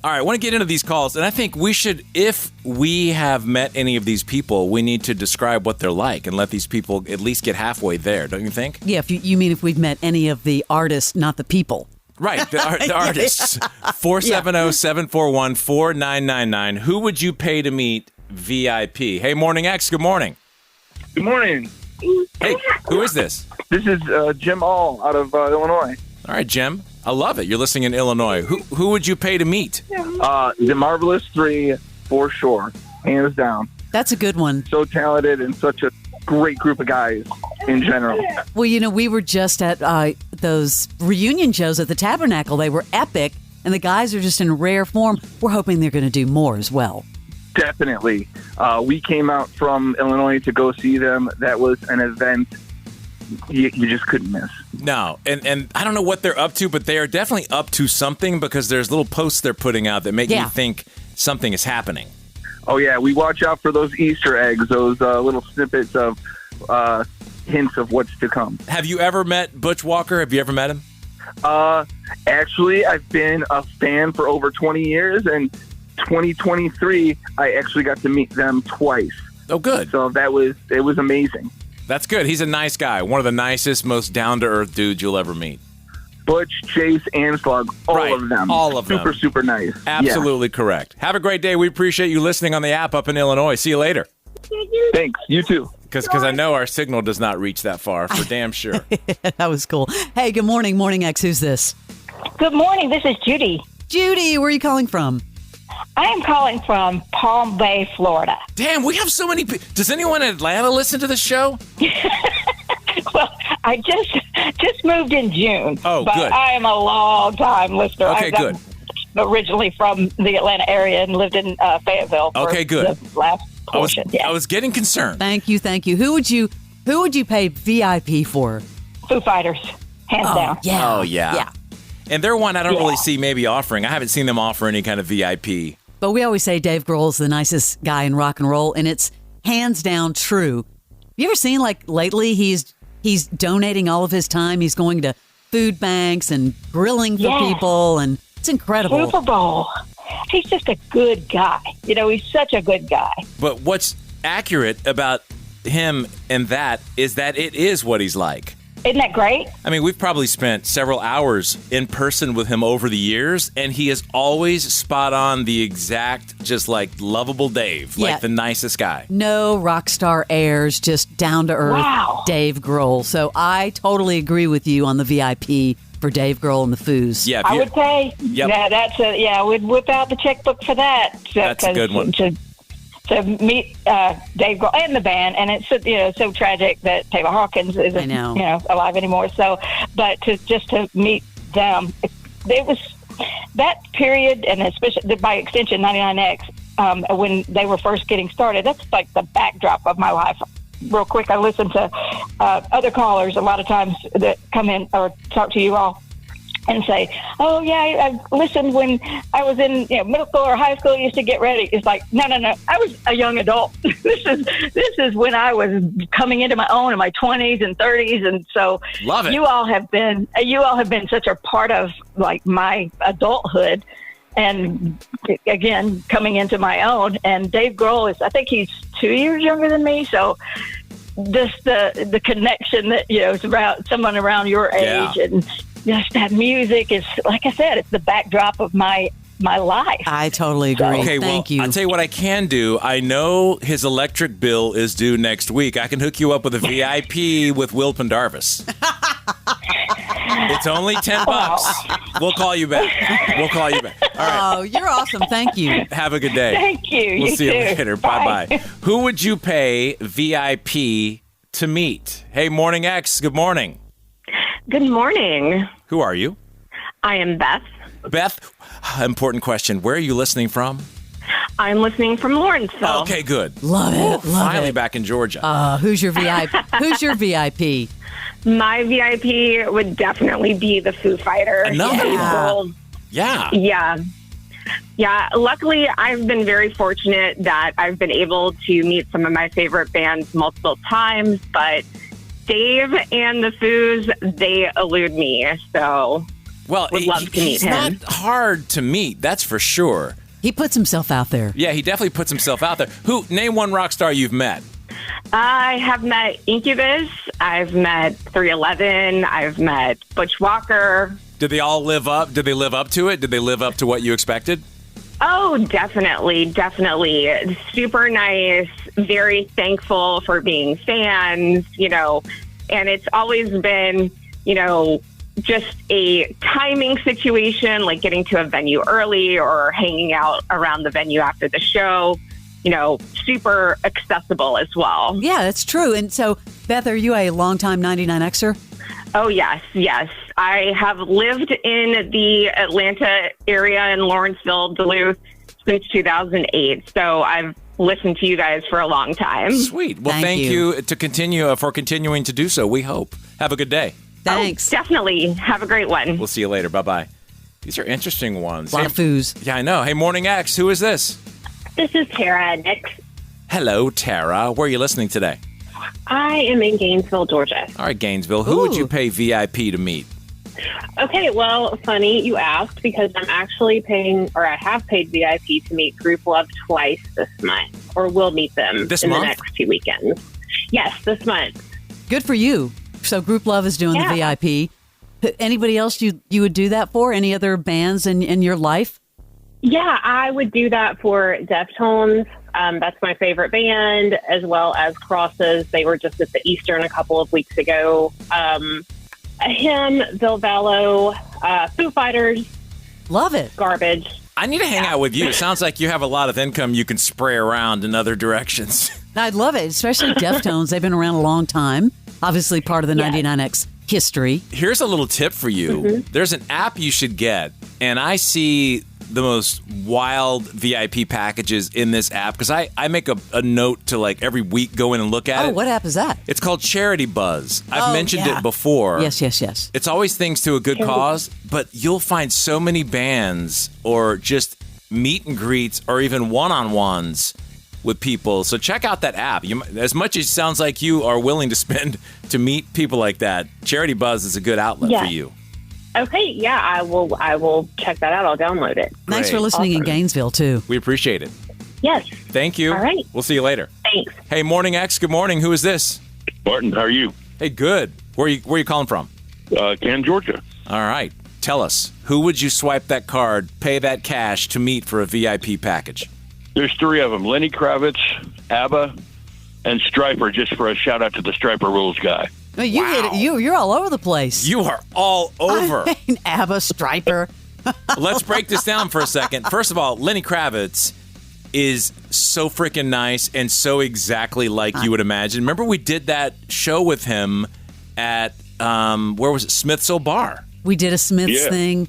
All right, I want to get into these calls, and I think we should, if we have met any of these people, we need to describe what they're like and let these people at least get halfway there, don't you think? Yeah, if you mean if we've met any of the artists, not the people. Right, the artists. 470-741-4999. Who would you pay to meet VIP? Hey, Morning X, good morning. Good morning. Hey, who is this? This is Jim All out of Illinois. All right, Jim. I love it. You're listening in Illinois. Who would you pay to meet? The Marvelous Three, for sure. Hands down. That's a good one. So talented and such a great group of guys in general. Well, we were just at those reunion shows at the Tabernacle. They were epic, and the guys are just in rare form. We're hoping they're going to do more as well. Definitely. We came out from Illinois to go see them. That was an event you just couldn't miss. No, and I don't know what they're up to, but they are definitely up to something because there's little posts they're putting out that make me think something is happening. Oh, yeah. We watch out for those Easter eggs, those little snippets of hints of what's to come. Have you ever met Butch Walker? Have you ever met him? Actually, I've been a fan for over 20 years, and 2023, I actually got to meet them twice. Oh, good. So it was amazing. That's good. He's a nice guy. One of the nicest, most down-to-earth dudes you'll ever meet. Butch, Chase, and Slug, all of them. All of them. Super, super nice. Absolutely correct. Have a great day. We appreciate you listening on the app up in Illinois. See you later. Thanks. You too. Because I know our signal does not reach that far, for damn sure. That was cool. Hey, good morning. Morning X, who's this? Good morning. This is Judy. Judy, where are you calling from? I am calling from Palm Bay, Florida. Damn, we have so many people. Does anyone in Atlanta listen to this show? Well, I just moved in June. Oh, but good. I am a long-time listener. Okay, good. I'm originally from the Atlanta area and lived in Fayetteville for okay, good. the last portion. I was getting concerned. Thank you. Who would you pay VIP for? Foo Fighters, hands down. Yeah. Oh, yeah. Yeah. And they're one I don't really see maybe offering. I haven't seen them offer any kind of VIP. But we always say Dave Grohl's the nicest guy in rock and roll, and it's hands down true. You ever seen, like, lately he's donating all of his time. He's going to food banks and grilling for people, and it's incredible. Super Bowl. He's just a good guy. He's such a good guy. But what's accurate about him and that is that it is what he's like. Isn't that great? I mean, we've probably spent several hours in person with him over the years, and he is always spot on the exact, just like lovable Dave, like the nicest guy. No rock star airs, just down to earth Dave Grohl. So I totally agree with you on the VIP for Dave Grohl and the Foos. Yeah, I would say, we'd whip out the checkbook for that. That's a good one. To meet Dave Grohl and the band, and it's so tragic that Taylor Hawkins isn't alive anymore. So, but to meet them, it was that period, and especially by extension 99X, when they were first getting started. That's like the backdrop of my life. Real quick, I listen to other callers a lot of times that come in or talk to you all and say, "Oh yeah, I listened when I was in middle school or high school. I used to get ready." It's like, no. I was a young adult. This is when I was coming into my own in my 20s and 30s, and so love it. You all have been such a part of like my adulthood, and again coming into my own. And Dave Grohl I think he's 2 years younger than me, so. Just the connection that is around someone around your age, and just that music is, like I said, it's the backdrop of my life. I totally agree. Okay, Thank you. I'll tell you what I can do. I know his electric bill is due next week. I can hook you up with a VIP with Will Pendarvis. It's only $10. We'll call you back. All right. Oh, you're awesome. Thank you. Have a good day. Thank you. We'll see you too. later. Bye-bye. Who would you pay VIP to meet? Hey, Morning X, good morning. Good morning. Who are you? I am Beth. Beth, important question. Where are you listening from? I'm listening from Lawrenceville. Okay, good. Love it. Finally back in Georgia. Who's your VIP? Who's your VIP? My VIP would definitely be the Foo Fighters. Yeah. Yeah. Luckily, I've been very fortunate that I've been able to meet some of my favorite bands multiple times, but Dave and the Foos, they elude me. So Well, would love to meet he's him. not hard to meet, that's for sure. He puts himself out there. Yeah, he definitely puts himself out there. Name one rock star you've met. I have met Incubus. I've met 311. I've met Butch Walker. Did they all live up? Did they live up to it? Did they live up to what you expected? Oh, definitely. Super nice. Very thankful for being fans, and it's always been, just a timing situation, like getting to a venue early or hanging out around the venue after the show, super accessible as well. Yeah, that's true. And so, Beth, are you a longtime 99Xer? Oh, yes. I have lived in the Atlanta area in Lawrenceville, Duluth since 2008. So I've listened to you guys for a long time. Sweet. Well, thank you for continuing to do so. We hope. Have a good day. Thanks. Oh, definitely. Have a great one. We'll see you later. Bye-bye. These are interesting ones. A lot of foos. Yeah, I know. Hey, Morning X, who is this? This is Tara, Nick. Hello, Tara. Where are you listening today? I am in Gainesville, Georgia. All right, Gainesville. Who would you pay VIP to meet? Okay, well, funny you asked because I'm actually I have paid VIP to meet Group Love twice this month, or will meet them This in month? the next 2 weekends. Yes, this month. Good for you. So Group Love is doing the VIP. Anybody else you would do that for? Any other bands in your life? Yeah, I would do that for Deftones. That's my favorite band, as well as Crosses. They were just at the Eastern a couple of weeks ago. Him, Vilvallo, Foo Fighters. Love it. Garbage. I need to hang out with you. It sounds like you have a lot of income you can spray around in other directions. I'd love it, especially Deftones. They've been around a long time. Obviously part of the 99X history. Here's a little tip for you. Mm-hmm. There's an app you should get, and I see the most wild VIP packages in this app because I make a note to like every week go in and look at it. Oh, what app is that? It's called Charity Buzz. I've mentioned it before. Yes. It's always things to a good cause, but you'll find so many bands or just meet and greets or even one-on-ones with people. So check out that app. As much as it sounds like you are willing to spend to meet people like that, Charity Buzz is a good outlet for you. Okay, yeah, I will check that out. I'll download it. Thanks for listening in Gainesville, too. We appreciate it. Yes. Thank you. All right. We'll see you later. Thanks. Hey, Morning X, good morning. Who is this? Martin, how are you? Hey, good. Where are you calling from? Canton, Georgia. All right. Tell us, who would you swipe that card, pay that cash to meet for a VIP package? There's three of them, Lenny Kravitz, ABBA, and Stryper, just for a shout-out to the Stryper Rules guy. No, you hit it. You're all over the place. You are all over. I mean, ABBA, Stryper. Let's break this down for a second. First of all, Lenny Kravitz is so freaking nice and so exactly like you would imagine. Remember we did that show with him at, where was it, Smith's Old Bar. We did a Smiths thing.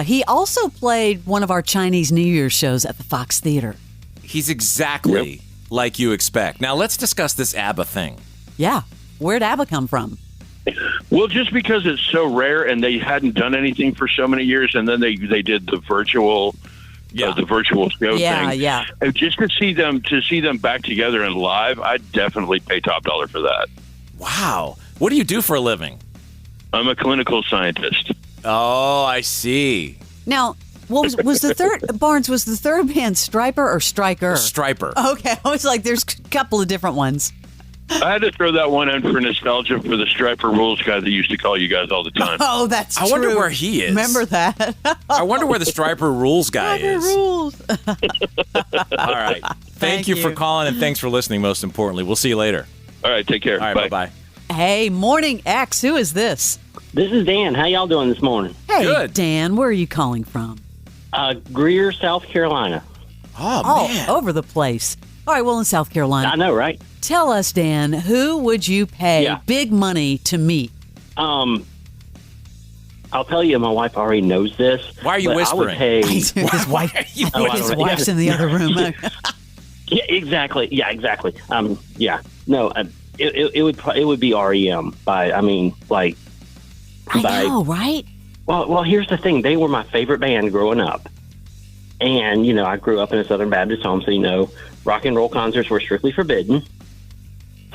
He also played one of our Chinese New Year's shows at the Fox Theater. He's exactly like you expect. Now, let's discuss this ABBA thing. Yeah. Where'd ABBA come from? Well, just because it's so rare and they hadn't done anything for so many years, and then they did the virtual show thing. Yeah. And just to see them back together and live, I'd definitely pay top dollar for that. Wow. What do you do for a living? I'm a clinical scientist. Oh, I see. Now, what was the third, Barnes, was the third band Stryper or Striker? Stryper. Okay, I was like, there's a couple of different ones. I had to throw that one in for nostalgia for the Stryper Rules guy that used to call you guys all the time. Oh, that's true. I wonder where he is. Remember that? I wonder where the Stryper Rules guy is. Rules. All right. Thank you for calling and thanks for listening, most importantly. We'll see you later. All right, take care. All right, bye-bye. Hey, Morning X, who is this? This is Dan. How y'all doing this morning? Hey, Good. Dan, where are you calling from? Greer, South Carolina. Oh, man. All over the place. All right, well, in South Carolina. I know, right? Tell us, Dan, who would you pay big money to meet? I'll tell you, my wife already knows this. Why are you whispering? I would pay... His wife, I don't his know. wife's in the other room. Yeah, exactly. Yeah, exactly. No, it would be REM I know, right? Well, here's the thing. They were my favorite band growing up. And, I grew up in a Southern Baptist home, so, rock and roll concerts were strictly forbidden.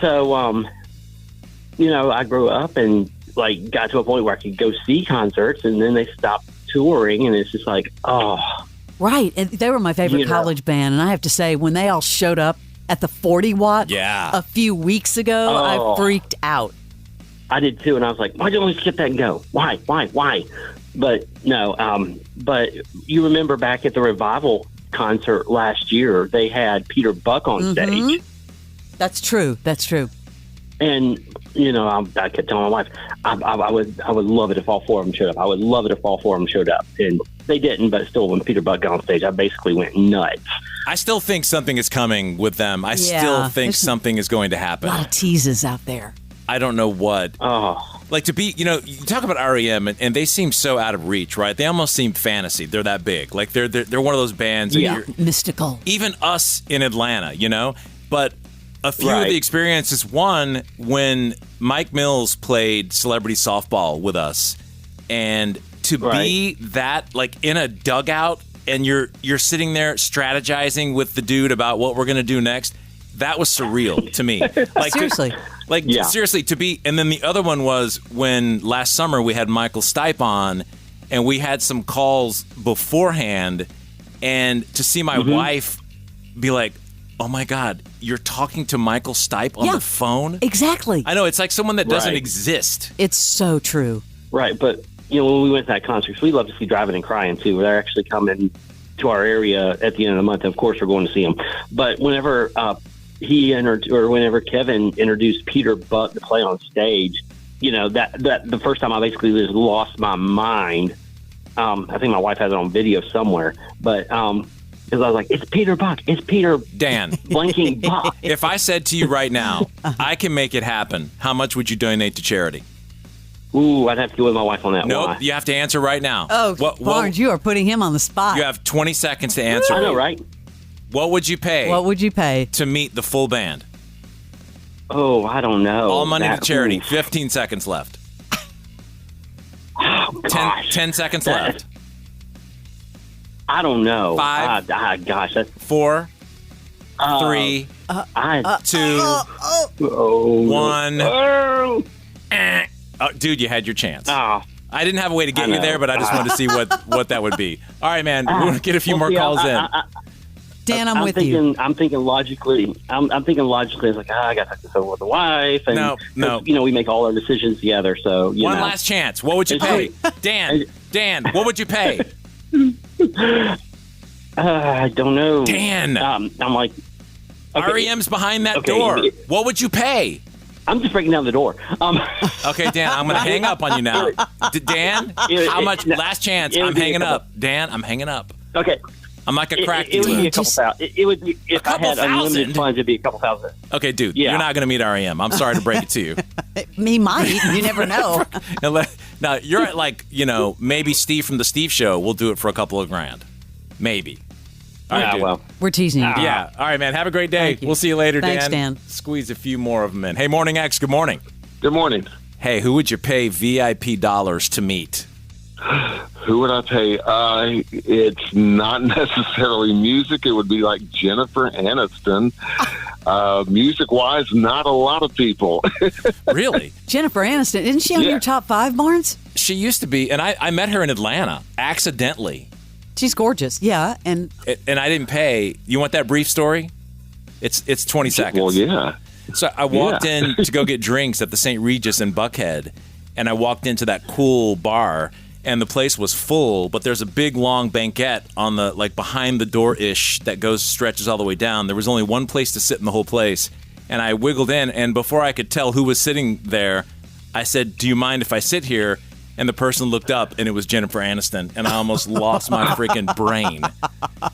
So, I grew up and like got to a point where I could go see concerts, and then they stopped touring, and it's just like, oh. Right. And they were my favorite college band. And I have to say, when they all showed up at the 40 Watt a few weeks ago, I freaked out. I did too. And I was like, why don't we skip that and go? Why? But no, but you remember back at the Revival concert last year, they had Peter Buck on stage. That's true. And, I kept telling my wife, I would love it if all four of them showed up. I would love it if all four of them showed up. And they didn't, but still, when Peter Buck got on stage, I basically went nuts. I still think something is coming with them. I still think something is going to happen. A lot of teases out there. I don't know what. Oh. Like to be, you talk about REM, and they seem so out of reach, right? They almost seem fantasy. They're that big. Like they're one of those bands. Mystical. Even us in Atlanta, But a few of the experiences. One, when Mike Mills played celebrity softball with us, and to be that like in a dugout, and you're sitting there strategizing with the dude about what we're gonna do next. That was surreal to me. Like seriously. Seriously, to be. And then the other one was when last summer we had Michael Stipe on, and we had some calls beforehand, and to see my wife be like, oh my God, you're talking to Michael Stipe on the phone? Exactly. I know, it's like someone that doesn't exist. It's so true. Right, but when we went to that concert, we love to see Driving and Crying too. They're actually coming to our area at the end of the month, and of course we're going to see them. But whenever whenever Kevin introduced Peter Buck to play on stage, that the first time I basically just lost my mind. I think my wife has it on video somewhere, but because I was like, it's Peter Buck, it's Peter Dan blinking Buck. If I said to you right now, I can make it happen, how much would you donate to charity? Ooh, I'd have to go with my wife on that. Nope, Why? You have to answer right now. Oh, Barnes, you are putting him on the spot. You have 20 seconds to answer. I know, right? What would you pay? To meet the full band? Oh, I don't know. All money to charity. 15 seconds left. Oh, 10 seconds left. I don't know. 5. Gosh. 4. 3. 2. 1. Oh, dude, you had your chance. Oh. I didn't have a way to get you there, but I just wanted to see what that would be. All right, man. We're going to get a few more calls in. Dan, I'm with you. I'm thinking logically. I'm thinking logically. It's like, I got to talk this over with the wife. And, no. We make all our decisions together. So one last chance. What would you pay, Dan? What would you pay? I don't know. Dan. I'm like, REM's behind that door. What would you pay? I'm just breaking down the door. Okay, Dan, I'm going to hang up on you now. Dan, how much? Last chance. I'm hanging up. Dan, I'm hanging up. Okay. I'm not going to crack you. It would be a couple thousand. It would be, if I had unlimited funds, it'd be a couple thousand. Okay, dude, you're not going to meet REM. I'm sorry to break it to you. Me might. You never know. Now, you're at maybe Steve from the Steve Show will do it for a couple of grand. Maybe. All right, well. We're teasing you. Yeah. All right, man. Have a great day. We'll see you later, Thanks, Dan. Squeeze a few more of them in. Hey, Morning X, good morning. Good morning. Hey, who would you pay VIP dollars to meet? Who would I pay? It's not necessarily music. It would be like Jennifer Aniston. Music-wise, not a lot of people. Really? Jennifer Aniston. Isn't she on your top 5, Barnes? She used to be, and I met her in Atlanta, accidentally. She's gorgeous, yeah. And I didn't pay. You want that brief story? It's 20 seconds. Well, yeah. So I walked in to go get drinks at the St. Regis in Buckhead, and I walked into that cool bar, and the place was full, but there's a big, long banquette on the, behind the door-ish that stretches all the way down. There was only one place to sit in the whole place, and I wiggled in, and before I could tell who was sitting there, I said, "Do you mind if I sit here?" And the person looked up, and it was Jennifer Aniston, and I almost lost my freaking brain.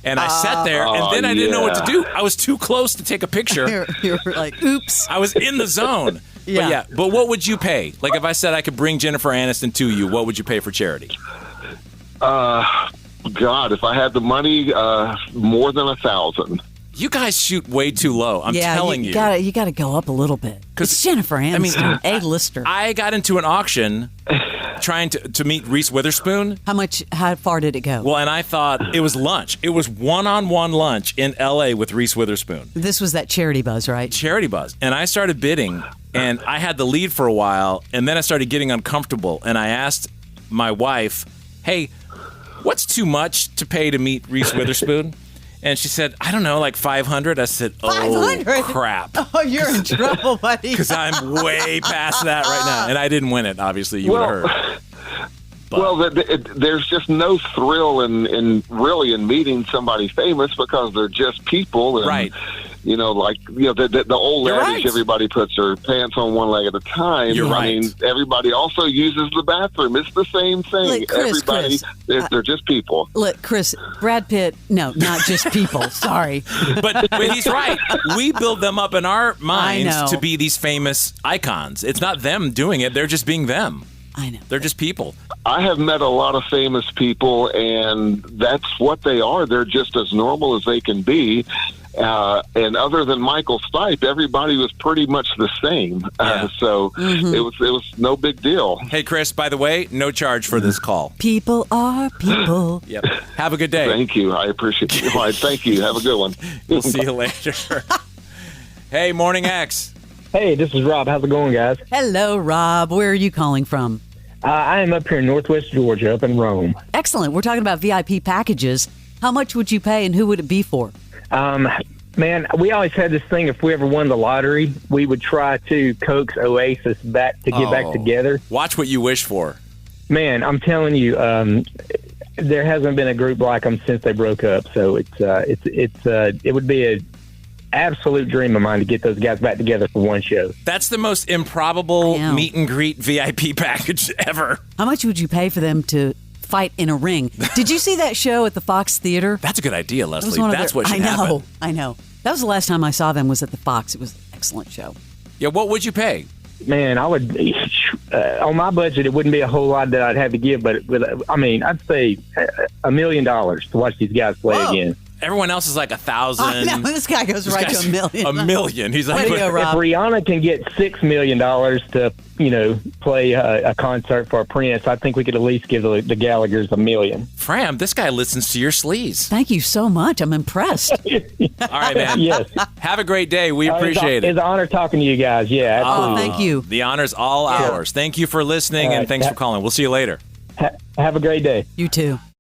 And I sat there, and then I didn't know what to do. I was too close to take a picture. You were like, oops. I was in the zone. But what would you pay? Like, if I said I could bring Jennifer Aniston to you, what would you pay for charity? God, if I had the money, more than 1,000. You guys shoot way too low. I'm telling you. You got to go up a little bit. It's Jennifer Aniston, A-lister. I got into an auction trying to meet Reese Witherspoon. How far did it go? Well, and I thought it was lunch. It was one-on-one lunch in L.A. with Reese Witherspoon. This was that Charity Buzz, right? Charity Buzz. And I started bidding And I had the lead for a while, and then I started getting uncomfortable. And I asked my wife, hey, what's too much to pay to meet Reese Witherspoon? And she said, I don't know, like 500. I said, oh, 500? crap. Oh, you're in trouble, buddy. Because I'm way past that right now. And I didn't win it, obviously. You would have heard. Well, there's just no thrill in meeting somebody famous because they're just people. And, right. You know, like, the old You're adage, right. everybody puts their pants on one leg at a time. You're right. I mean, everybody also uses the bathroom. It's the same thing. Look, Chris, everybody, they're just people. Look, Chris, Brad Pitt, no, not just people. Sorry. But he's right. We build them up in our minds know. to be these famous icons. It's not them doing it. They're just being them. I know. They're just people. I have met a lot of famous people, and that's what they are. They're just as normal as they can be. And other than Michael Stipe, everybody was pretty much the same. Yeah. So it was no big deal. Hey, Chris, by the way, no charge for this call. People are people. Yep. Have a good day. Thank you. I appreciate you. All right, thank you. Have a good one. We'll see you later. Hey, Morning X. Hey, this is Rob. How's it going, guys? Hello, Rob. Where are you calling from? I am up here in Northwest Georgia, up in Rome. Excellent. We're talking about VIP packages. How much would you pay and who would it be for? Man, we always had this thing, if we ever won the lottery, we would try to coax Oasis back to get back together. Watch what you wish for. Man, I'm telling you, there hasn't been a group like them since they broke up. So it would be an absolute dream of mine to get those guys back together for one show. That's the most improbable meet and greet VIP package ever. How much would you pay for them to fight in a ring? Did you see that show at the Fox Theater? That's a good idea, Leslie. What should happen. I know. That was the last time I saw them was at the Fox. It was an excellent show. Yeah, what would you pay? Man, I would, on my budget, it wouldn't be a whole lot that I'd have to give, but I mean, I'd say $1 million to watch these guys play again. Everyone else is like 1,000. I know, this guy goes right to $1 million. $1 million. He's like, Way to go, If Rob. Rihanna can get $6 million to, play a concert for a Prince, I think we could at least give the Gallaghers $1 million. Fram, this guy listens to your sleaze. Thank you so much. I'm impressed. All right, man. Yes. Have a great day. We appreciate it. It's an honor talking to you guys. Yeah, absolutely. Oh, thank you. The honor's all ours. Thank you for listening, and thanks for calling. We'll see you later. Have a great day. You too.